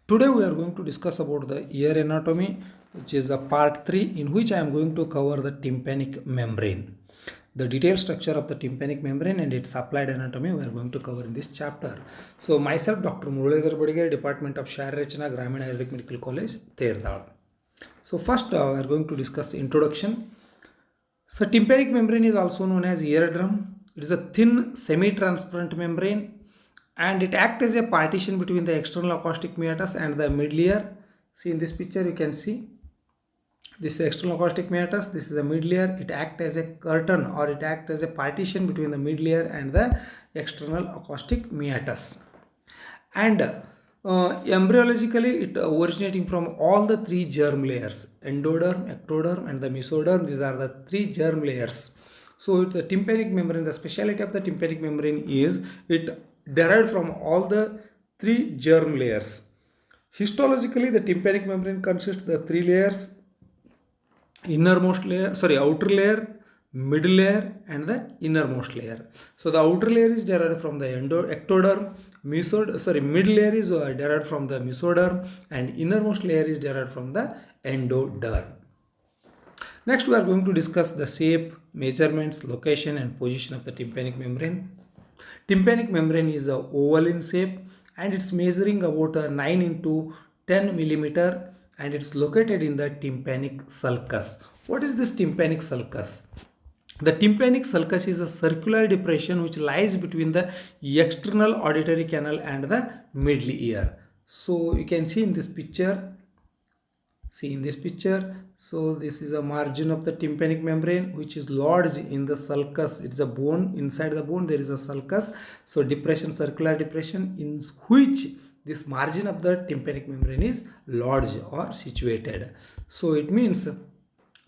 Today we are going to discuss about the ear anatomy, which is a part 3 in which I am going to cover the tympanic membrane. The detailed structure of the tympanic membrane and its applied anatomy we are going to cover in this chapter. So myself Dr. Muralidhar Badige, Department of Share Rachana, Gramin Ayurvedic Medical College, Terdal. So first we are going to discuss introduction. So tympanic membrane is also known as eardrum. It is a thin semi-transparent membrane and it acts as a partition between the external acoustic meatus and the mid layer. See in this picture you can see this is external acoustic meatus, this is the mid layer. It acts as a curtain or it acts as a partition between the mid layer and the external acoustic meatus. And embryologically it originating from all the three germ layers, endoderm, ectoderm and the mesoderm. These are the three germ layers. So the tympanic membrane, the speciality of the tympanic membrane is it derived from all the three germ layers. Histologically the tympanic membrane consists of the three layers: outer layer, middle layer and the innermost layer. So the outer layer is derived from the ectoderm, middle layer is derived from the mesoderm and innermost layer is derived from the endoderm. Next we are going to discuss the shape, measurements, location and position of the tympanic membrane. Tympanic membrane is a oval in shape and it's measuring about 9 into 10 millimeter and it's located in the tympanic sulcus. What is this tympanic sulcus? The tympanic sulcus is a circular depression which lies between the external auditory canal and the middle ear. So you can see in this picture, so this is a margin of the tympanic membrane which is lodged in the sulcus. It's a bone. Inside the bone there is a sulcus. So depression, circular depression in which this margin of the tympanic membrane is lodged or situated. So it means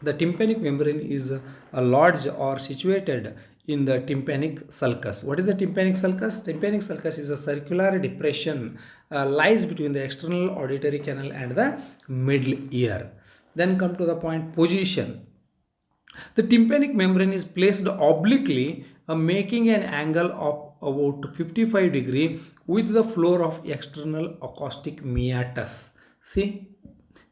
the tympanic membrane is lodged or situated in the tympanic sulcus. What is the tympanic sulcus? Tympanic sulcus is a circular depression lies between the external auditory canal and the middle ear. Then come to the point position. The tympanic membrane is placed obliquely, making an angle of about 55 degree with the floor of external acoustic meatus. See,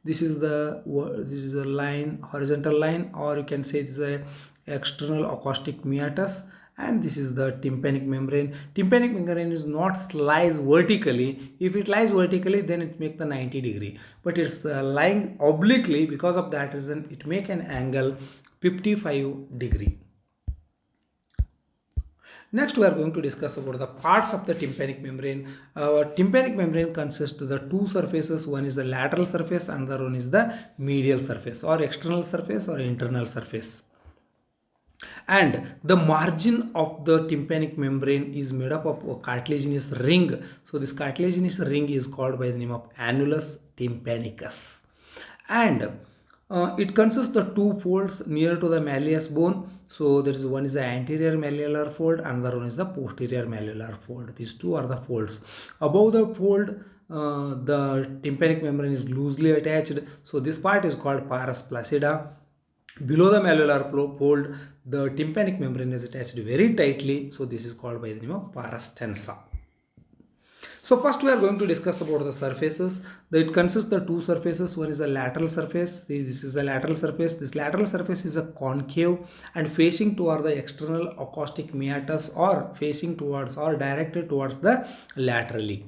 this is a line, horizontal line, or you can say it's a external acoustic meatus, and this is the tympanic membrane. Tympanic membrane is not lies vertically. If it lies vertically, then it make the 90 degree, but it's lying obliquely. Because of that reason it make an angle 55 degree. Next we are going to discuss about the parts of the tympanic membrane. Tympanic membrane consists of the two surfaces. One is the lateral surface and the other one is the medial surface or external surface or internal surface. And the margin of the tympanic membrane is made up of a cartilaginous ring. So this cartilaginous ring is called by the name of annulus tympanicus. And it consists the two folds near to the malleus bone. So there is one is the anterior malleolar fold, another one is the posterior malleolar fold. These two are the folds. Above the fold, the tympanic membrane is loosely attached. So this part is called pars placida. Below the malleolar fold, the tympanic membrane is attached very tightly. So this is called by the name of pars tensa. So first we are going to discuss about the surfaces. It consists of the two surfaces. One is the lateral surface. This is the lateral surface. This lateral surface is a concave and facing toward the external acoustic meatus or facing towards or directed towards the laterally.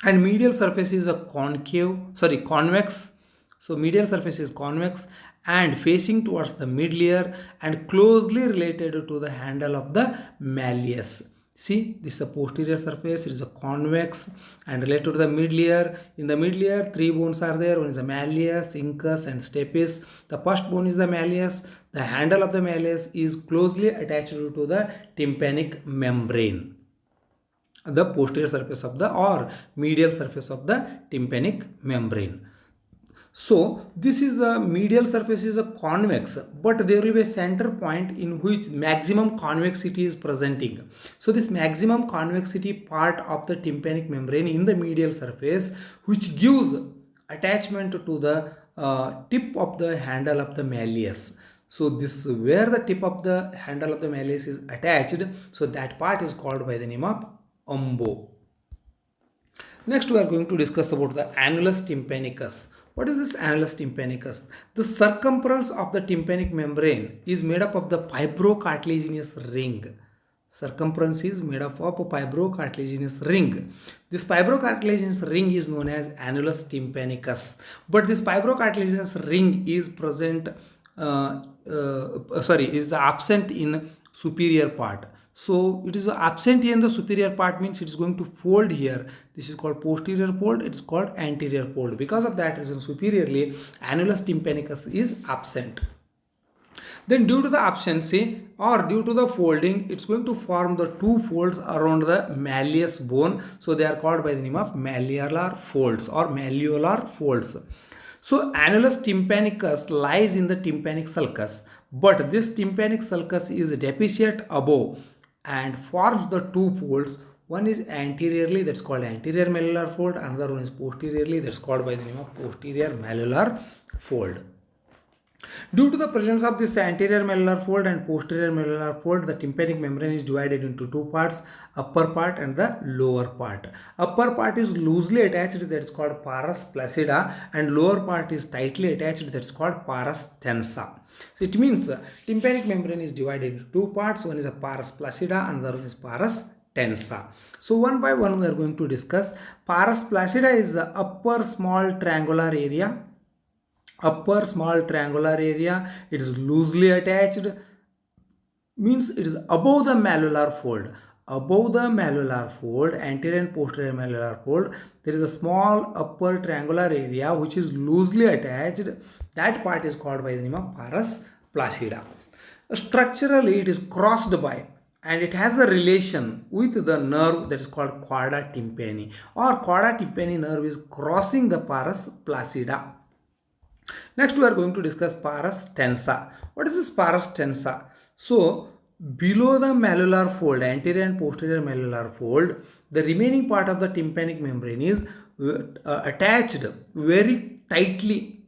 And medial surface is a convex. So medial surface is convex and facing towards the mid layer and closely related to the handle of the malleus. See, this is a posterior surface. It is a convex and related to the mid layer. In the mid layer, three bones are there. One is the malleus, incus and stapes. The first bone is the malleus. The handle of the malleus is closely attached to the tympanic membrane, the posterior surface of the or medial surface of the tympanic membrane. So this is a medial surface is a convex, but there will be a center point in which maximum convexity is presenting. So this maximum convexity part of the tympanic membrane in the medial surface, which gives attachment to the tip of the handle of the malleus. So this where the tip of the handle of the malleus is attached, so that part is called by the name of umbo. Next, we are going to discuss about the annulus tympanicus. What is this annulus tympanicus? The circumference of the tympanic membrane is made up of the fibrocartilaginous ring. Circumference is made up of a fibrocartilaginous ring. This fibrocartilaginous ring is known as annulus tympanicus. But this fibrocartilaginous ring is present, is absent in superior part. So it is absent in the superior part, means it is going to fold here. This is called posterior fold, it is called anterior fold. Because of that reason, superiorly annulus tympanicus is absent. Then due to the absency or due to the folding, it's going to form the two folds around the malleus bone. So they are called by the name of malleolar folds or malleolar folds. So annulus tympanicus lies in the tympanic sulcus, but this tympanic sulcus is deficient above and forms the two folds. One is anteriorly, that's called anterior malleolar fold, another one is posteriorly, that's called by the name of posterior malleolar fold. Due to the presence of this anterior malleolar fold and posterior malleolar fold, the tympanic membrane is divided into two parts, upper part and the lower part. Upper part is loosely attached, that is called pars flaccida, and lower part is tightly attached, that is called pars tensa. So it means tympanic membrane is divided into two parts. One is a pars flaccida, another one is pars tensa. So one by one we are going to discuss. Pars flaccida is the upper small triangular area. Upper small triangular area, it is loosely attached, means it is above the malleolar fold. Above the malleolar fold, anterior and posterior malleolar fold, there is a small upper triangular area which is loosely attached. That part is called by the name of pars flaccida. Structurally, it is crossed by and it has a relation with the nerve that is called chorda tympani, or chorda tympani nerve is crossing the pars flaccida. Next, we are going to discuss pars tensa. What is this pars tensa? So, below the malleolar fold, anterior and posterior malleolar fold, the remaining part of the tympanic membrane is attached very tightly.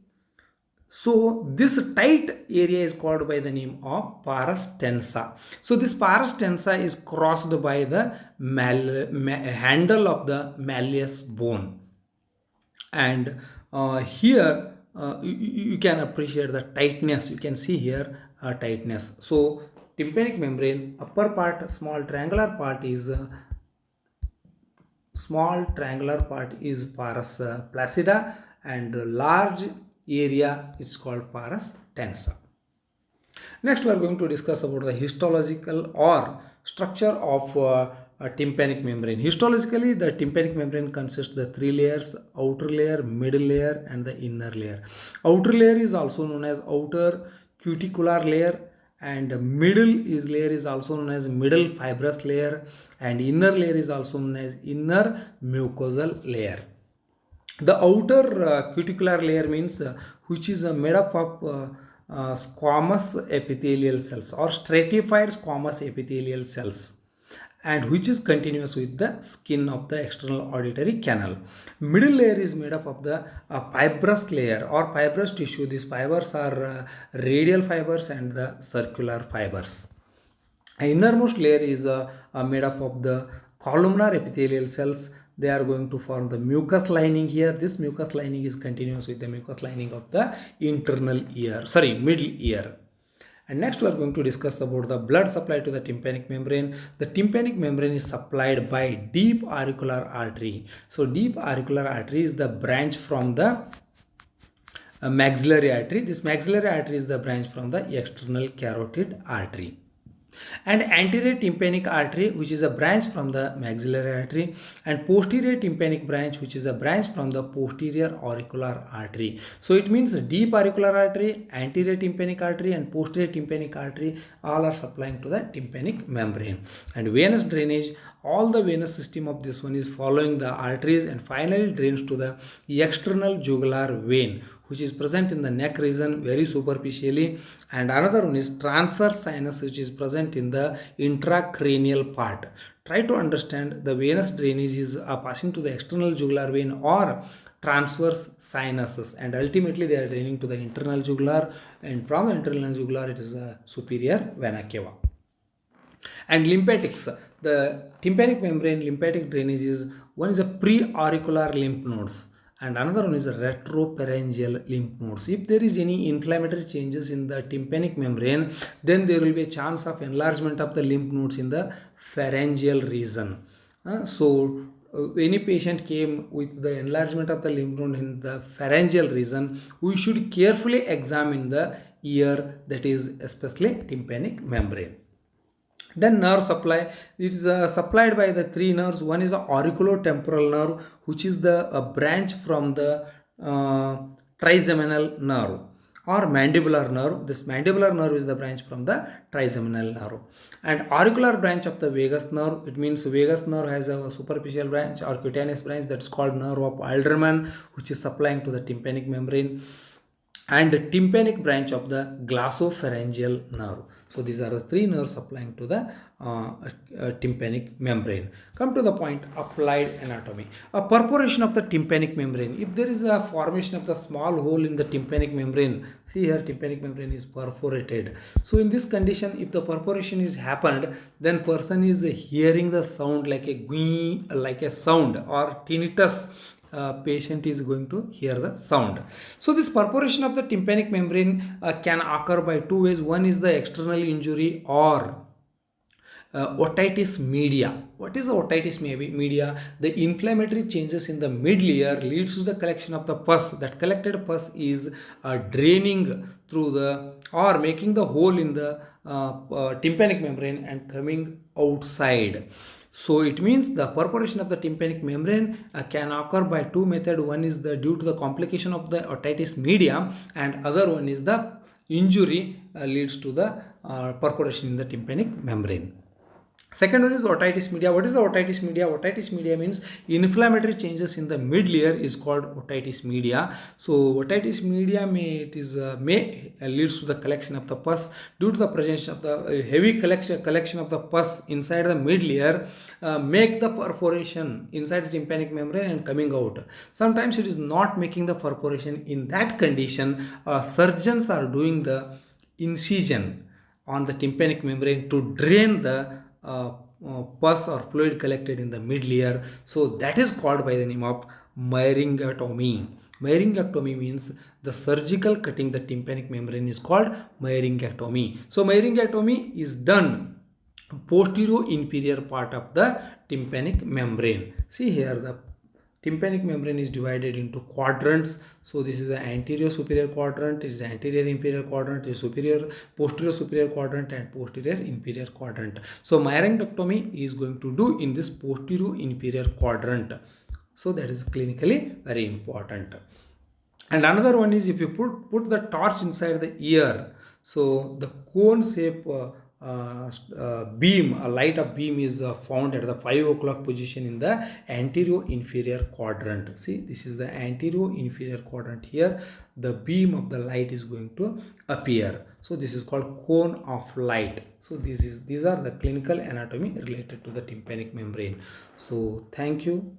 So, this tight area is called by the name of pars tensa. So, this pars tensa is crossed by the handle of the malleus bone. And here, you can appreciate the tightness. You can see here tightness. So tympanic membrane, upper part, small triangular part is pars flaccida, and large area is called pars tensa. Next, we are going to discuss about the histological or structure of tympanic membrane. Histologically, the tympanic membrane consists of the three layers: outer layer, middle layer, and the inner layer. Outer layer is also known as outer cuticular layer, and middle layer is also known as middle fibrous layer, and inner layer is also known as inner mucosal layer. The outer cuticular layer means which is made up of squamous epithelial cells or stratified squamous epithelial cells, and which is continuous with the skin of the external auditory canal. Middle layer is made up of the fibrous layer or fibrous tissue. These fibers are radial fibers and the circular fibers. Innermost layer is made up of the columnar epithelial cells. They are going to form the mucus lining here. This mucus lining is continuous with the mucus lining of the middle ear. And next we are going to discuss about the blood supply to the tympanic membrane. The tympanic membrane is supplied by deep auricular artery. So deep auricular artery is the branch from the maxillary artery. This maxillary artery is the branch from the external carotid artery. And anterior tympanic artery, which is a branch from the maxillary artery, and posterior tympanic branch, which is a branch from the posterior auricular artery. So it means deep auricular artery, anterior tympanic artery, and posterior tympanic artery all are supplying to the tympanic membrane. And venous drainage, all the venous system of this one is following the arteries and finally drains to the external jugular vein, which is present in the neck region very superficially, and another one is transverse sinus, which is present in the intracranial part. Try to understand the venous drainage is passing to the external jugular vein or transverse sinuses, and ultimately they are draining to the internal jugular, and from the internal jugular it is a superior vena cava. And lymphatics, the tympanic membrane lymphatic drainage is, one is a pre-auricular lymph nodes and another one is a retropharyngeal lymph nodes. If there is any inflammatory changes in the tympanic membrane, then there will be a chance of enlargement of the lymph nodes in the pharyngeal region. Any patient came with the enlargement of the lymph node in the pharyngeal region, we should carefully examine the ear, that is especially tympanic membrane. Then nerve supply, it is supplied by the three nerves. One is the auriculotemporal nerve, which is the branch from the trigeminal nerve or mandibular nerve. This mandibular nerve is the branch from the trigeminal nerve. And auricular branch of the vagus nerve, it means vagus nerve has a superficial branch or cutaneous branch that's called nerve of Alderman, which is supplying to the tympanic membrane, and the tympanic branch of the glossopharyngeal nerve. So these are the three nerves supplying to the tympanic membrane. Come to the point, applied anatomy. A perforation of the tympanic membrane. If there is a formation of the small hole in the tympanic membrane, see here tympanic membrane is perforated. So in this condition, if the perforation is happened, then person is hearing the sound like a gwee, like a sound, or tinnitus. Patient is going to hear the sound. So this perforation of the tympanic membrane can occur by two ways. One is the external injury or otitis media. What is the otitis media? The inflammatory changes in the mid layer leads to the collection of the pus. That collected pus is draining through the or making the hole in the tympanic membrane and coming outside. So it means the perforation of the tympanic membrane can occur by two methods. One is the due to the complication of the otitis media, and other one is the injury leads to the perforation in the tympanic membrane. Second one is otitis media. What is the otitis media? Otitis media means inflammatory changes in the mid layer is called otitis media. So otitis media may leads to the collection of the pus. Due to the presence of the heavy collection of the pus inside the mid layer, make the perforation inside the tympanic membrane and coming out. Sometimes it is not making the perforation. In that condition, surgeons are doing the incision on the tympanic membrane to drain the pus or fluid collected in the mid layer. So that is called by the name of myringectomy. Myringectomy means the surgical cutting the tympanic membrane is called myringectomy. So myringectomy is done posterior inferior part of the tympanic membrane. See here the tympanic membrane is divided into quadrants. So this is the anterior superior quadrant, it is anterior inferior quadrant, it is posterior superior quadrant, and posterior inferior quadrant. So myringectomy is going to do in this posterior inferior quadrant. So that is clinically very important. And another one is if you put the torch inside the ear, so the cone shape beam, a light of beam is found at the 5 o'clock position in the anterior inferior quadrant. See, this is the anterior inferior quadrant. Here the beam of the light is going to appear. So this is called cone of light. So these are the clinical anatomy related to the tympanic membrane. So thank you.